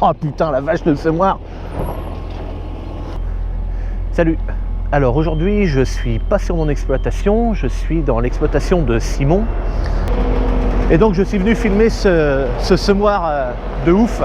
Oh putain, la vache de semoir. Salut. Alors aujourd'hui, je suis pas sur mon exploitation, je suis dans l'exploitation de Simon. Et donc je suis venu filmer ce semoir de ouf.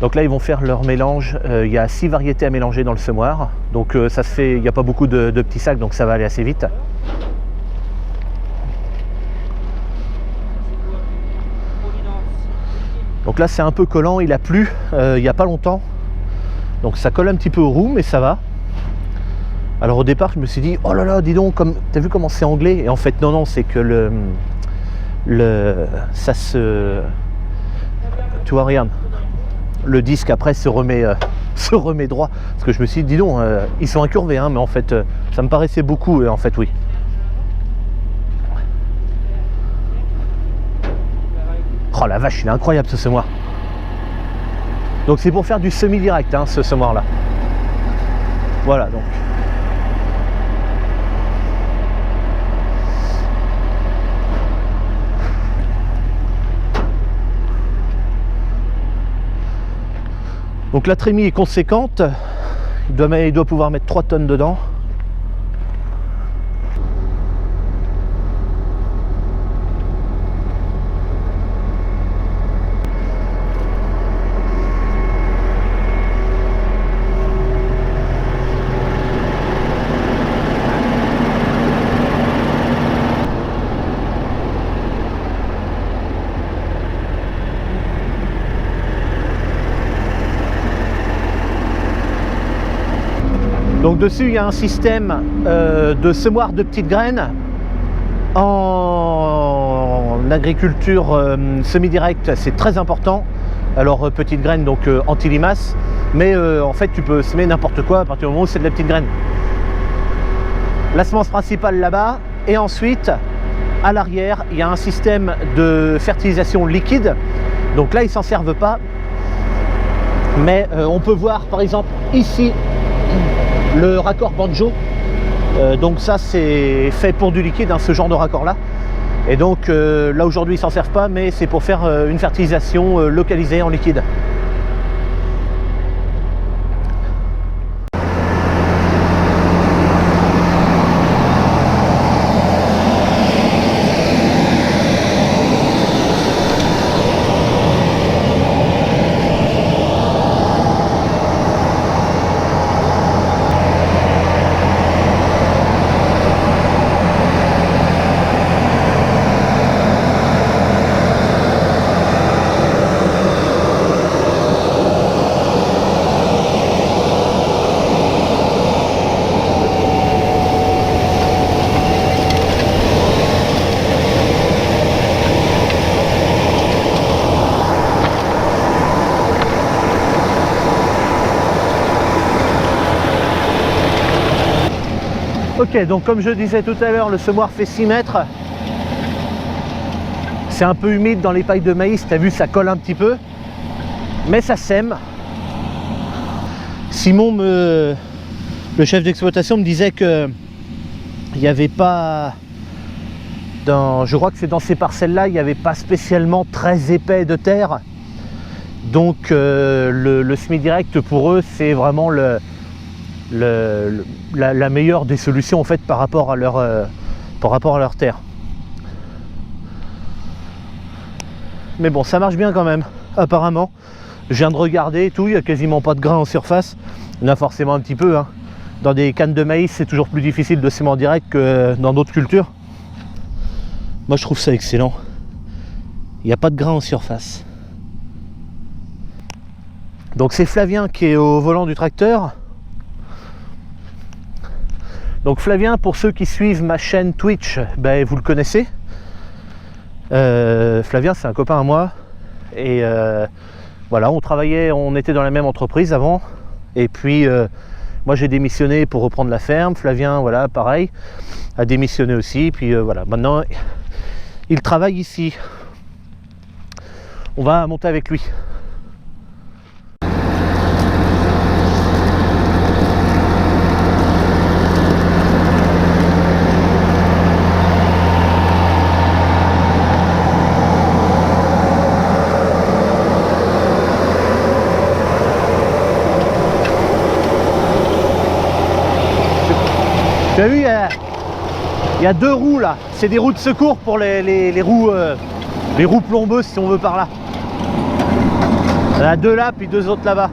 Donc là ils vont faire leur mélange, il y a 6 variétés à mélanger dans le semoir. Donc ça se fait, il n'y a pas beaucoup de petits sacs, donc ça va aller assez vite. Donc là c'est un peu collant, il a plu il n'y a pas longtemps. Donc ça colle un petit peu aux roues, mais ça va. Alors au départ je me suis dit, oh là là, dis donc, t'as vu comment c'est anglais? Et en fait non, c'est que ça se... Tu vois, regarde. Le disque après se remet droit. Parce que je me suis dit, dis donc, ils sont incurvés, hein, mais en fait, ça me paraissait beaucoup, et en fait, oui. Oh la vache, il est incroyable ce semoir. Donc c'est pour faire du semi-direct, hein, ce semoir-là. Voilà, donc. Donc la trémie est conséquente, il doit pouvoir mettre 3 tonnes dedans. Donc dessus il y a un système de semoir de petites graines. En agriculture semi-directe c'est très important. Alors petites graines donc anti-limaces, mais en fait tu peux semer n'importe quoi à partir du moment où c'est de la petite graine. La semence principale là-bas, et ensuite à l'arrière il y a un système de fertilisation liquide. Donc là ils s'en servent pas, mais on peut voir par exemple ici le raccord banjo, donc ça c'est fait pour du liquide, hein, ce genre de raccord là. Et donc là aujourd'hui ils s'en servent pas, mais c'est pour faire une fertilisation localisée en liquide. Ok, donc comme je disais tout à l'heure, le semoir fait 6 mètres. C'est un peu humide dans les pailles de maïs, tu as vu, ça colle un petit peu. Mais ça sème. Simon, le chef d'exploitation, me disait que il n'y avait pas... je crois que c'est dans ces parcelles-là, il n'y avait pas spécialement très épais de terre. Donc le semi-direct pour eux, c'est vraiment la meilleure des solutions en fait par rapport à leur terre. Mais bon, ça marche bien quand même, apparemment. Je viens de regarder et tout, il n'y a quasiment pas de grains en surface. Il y en a forcément un petit peu, hein. Dans des cannes de maïs, c'est toujours plus difficile de semer en direct que dans d'autres cultures. Moi, je trouve ça excellent. Il n'y a pas de grains en surface. Donc c'est Flavien qui est au volant du tracteur. Donc Flavien, pour ceux qui suivent ma chaîne Twitch, ben, vous le connaissez. Flavien, c'est un copain à moi. Et voilà, on était dans la même entreprise avant. Et puis moi j'ai démissionné pour reprendre la ferme. Flavien, voilà, pareil, a démissionné aussi. Puis voilà, maintenant il travaille ici. On va monter avec lui. Tu as vu, il y a 2 roues là. C'est des roues de secours pour les roues plombeuses si on veut par là. Il y en a 2 là, puis 2 autres là-bas.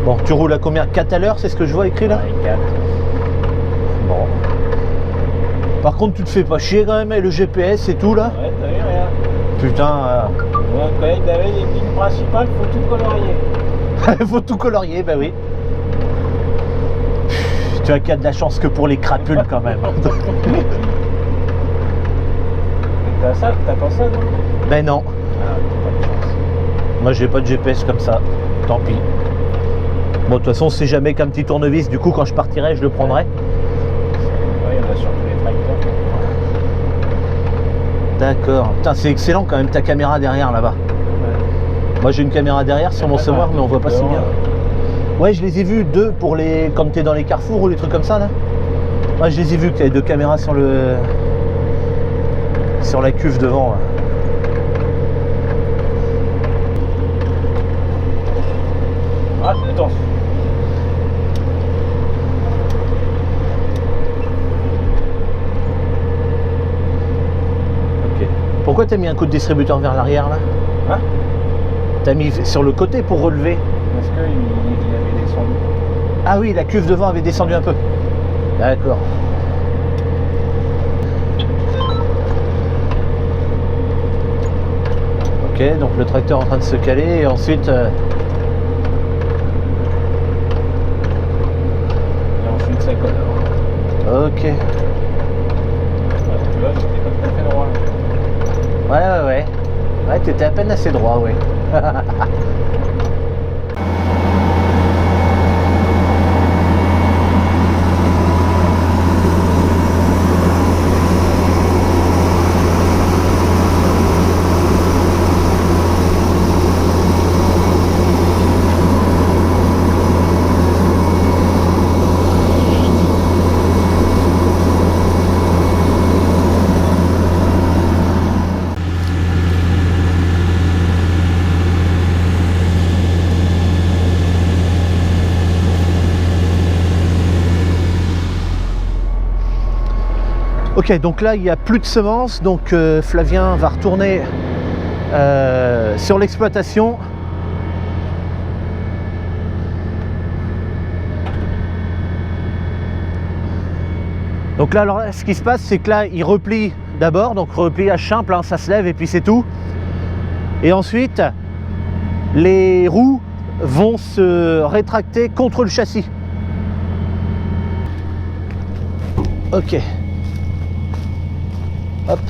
Bon, tu roules à combien? 4 à l'heure, c'est ce que je vois écrit là? Ouais, 4. Bon. Par contre, tu te fais pas chier quand même avec le GPS et tout là? Ouais, t'as vu, regarde. Putain. Ouais, quand il avait les lignes principales, faut tout colorier. Faut tout colorier, bah oui. Tu as qu'il y a de la chance que pour les crapules quand même. T'as ça, t'as pas ça, non? Ben non. Ah, t'as pas de chance. Moi j'ai pas de GPS comme ça. Tant pis. Bon, de toute façon, c'est jamais qu'un petit tournevis. Du coup, quand je partirai, je le prendrai. Ouais, il y en a sur tous les tracteurs. D'accord. Putain, c'est excellent quand même ta caméra derrière là-bas. Ouais. Moi j'ai une caméra derrière sur mon semoir, mais on voit pas si bien. Ouais, je les ai vus 2 pour les. Quand t'es dans les carrefours ou les trucs comme ça là. Ouais, je les ai vus que t'avais 2 caméras sur le. Sur la cuve devant. Là. Ah, attends. Ok. Pourquoi t'as mis un coup de distributeur vers l'arrière là? Hein? T'as mis sur le côté pour relever. Parce qu'il avait descendu. Ah oui, la cuve devant avait descendu un peu. D'accord. Ok, donc le tracteur est en train de se caler et ensuite... Et ensuite, ça colore. Ok. Ouais, tu vois, j'étais pas tout à fait droit. Ouais. Ouais, t'étais à peine assez droit, ouais. Ok, donc là il n'y a plus de semences, donc Flavien va retourner sur l'exploitation. Donc là, alors, ce qui se passe, c'est que là il replie d'abord, donc repliage simple, hein, ça se lève et puis c'est tout. Et ensuite, les roues vont se rétracter contre le châssis. Ok. Hop.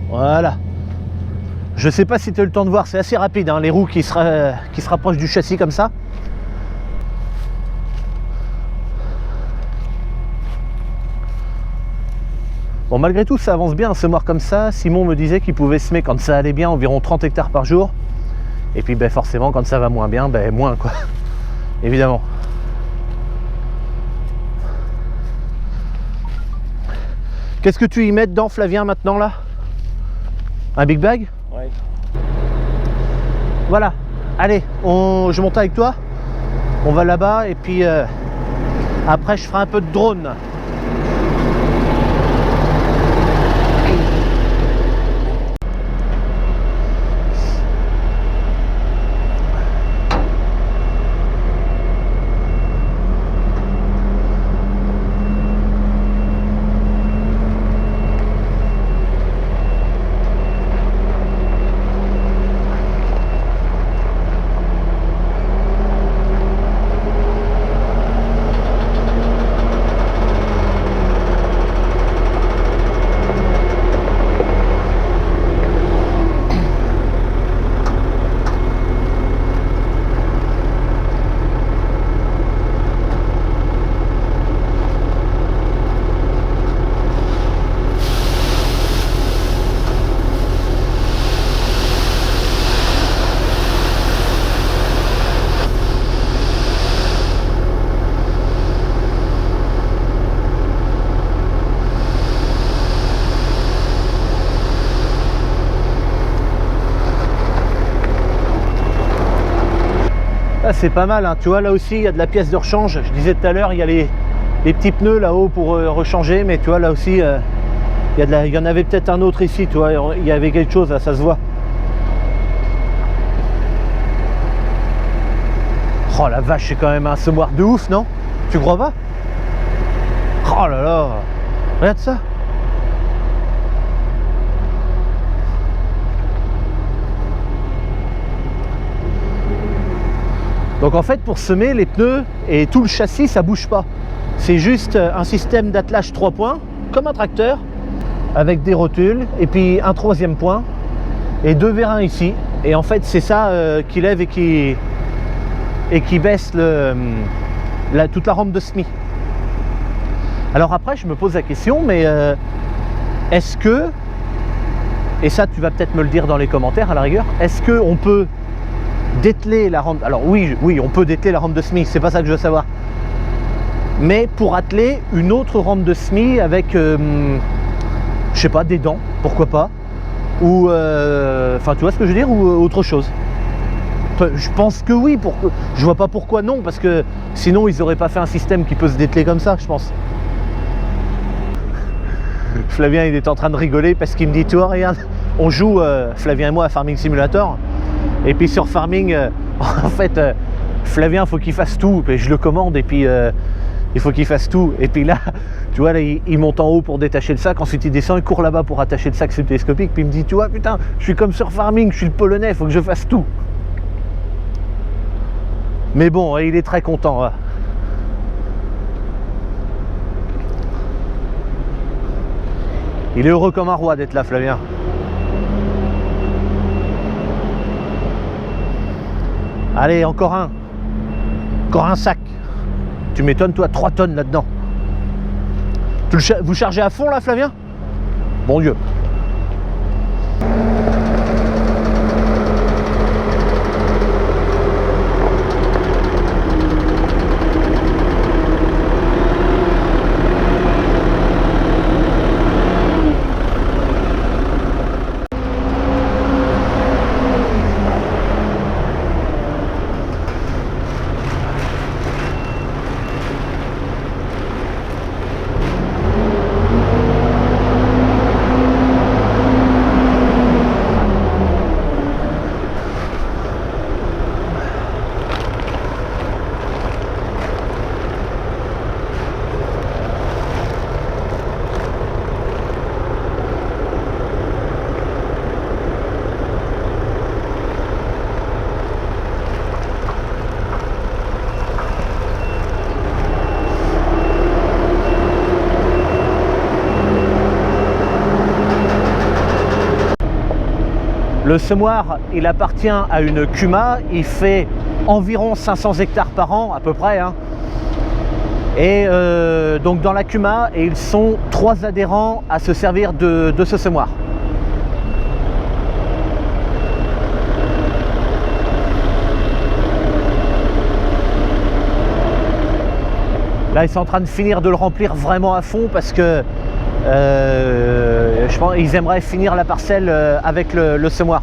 Voilà. Je sais pas si tu as eu le temps de voir, c'est assez rapide, hein, les roues qui se rapprochent du châssis comme ça. Bon, malgré tout, ça avance bien un semoir comme ça. Simon me disait qu'il pouvait semer quand ça allait bien environ 30 hectares par jour. Et puis ben, forcément, quand ça va moins bien, ben, moins quoi. Évidemment. Qu'est-ce que tu y mets dedans, Flavien, maintenant là? Un big bag? Ouais. Voilà. Allez, je monte avec toi. On va là-bas et puis après je ferai un peu de drone. c'est pas mal, hein. Tu vois, là aussi il y a de la pièce de rechange. Je disais tout à l'heure, il y a les petits pneus là-haut pour rechanger, mais tu vois là aussi il y en avait peut-être un autre ici, tu vois, il y avait quelque chose là, ça se voit. Oh la vache, c'est quand même un semoir de ouf, non? Tu crois pas? Oh là là, regarde ça. Donc en fait, pour semer, les pneus et tout le châssis, ça bouge pas. C'est juste un système d'attelage 3 points, comme un tracteur, avec des rotules, et puis un 3e point, et 2 vérins ici. Et en fait, c'est ça qui lève et qui baisse toute la rampe de semis. Alors après, je me pose la question, mais est-ce que, et ça tu vas peut-être me le dire dans les commentaires à la rigueur, est-ce qu'on peut dételer la rampe? Alors oui, on peut dételer la rampe de semis, c'est pas ça que je veux savoir. Mais pour atteler une autre rampe de semis avec, je sais pas, des dents, pourquoi pas, ou, enfin tu vois ce que je veux dire, ou autre chose. Je pense que oui, je vois pas pourquoi non, parce que sinon ils auraient pas fait un système qui peut se dételer comme ça, je pense. Flavien il est en train de rigoler parce qu'il me dit, tu vois, regarde, on joue, Flavien et moi, à Farming Simulator, et puis sur Farming, en fait, Flavien, faut qu'il fasse tout, et je le commande, et puis il faut qu'il fasse tout, et puis là, tu vois, là, il monte en haut pour détacher le sac, ensuite il descend, il court là-bas pour attacher le sac sur le télescopique, puis il me dit, tu vois, putain, je suis comme sur Farming, je suis le polonais, il faut que je fasse tout. Mais bon, il est très content. Hein. Il est heureux comme un roi d'être là, Flavien. Allez, encore un. Encore un sac. Tu m'étonnes, toi, 3 tonnes là-dedans. Vous chargez à fond, là, Flavien? Bon Dieu. Le semoir, il appartient à une Kuma, il fait environ 500 hectares par an, à peu près. Hein. Et donc dans la Kuma, et ils sont 3 adhérents à se servir de ce semoir. Là, ils sont en train de finir de le remplir vraiment à fond parce que je pense qu'ils aimeraient finir la parcelle avec le semoir.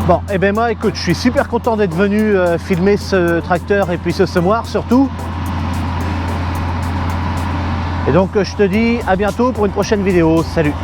Bon, et ben moi, écoute, je suis super content d'être venu filmer ce tracteur et puis ce semoir surtout. Et donc je te dis à bientôt pour une prochaine vidéo. Salut!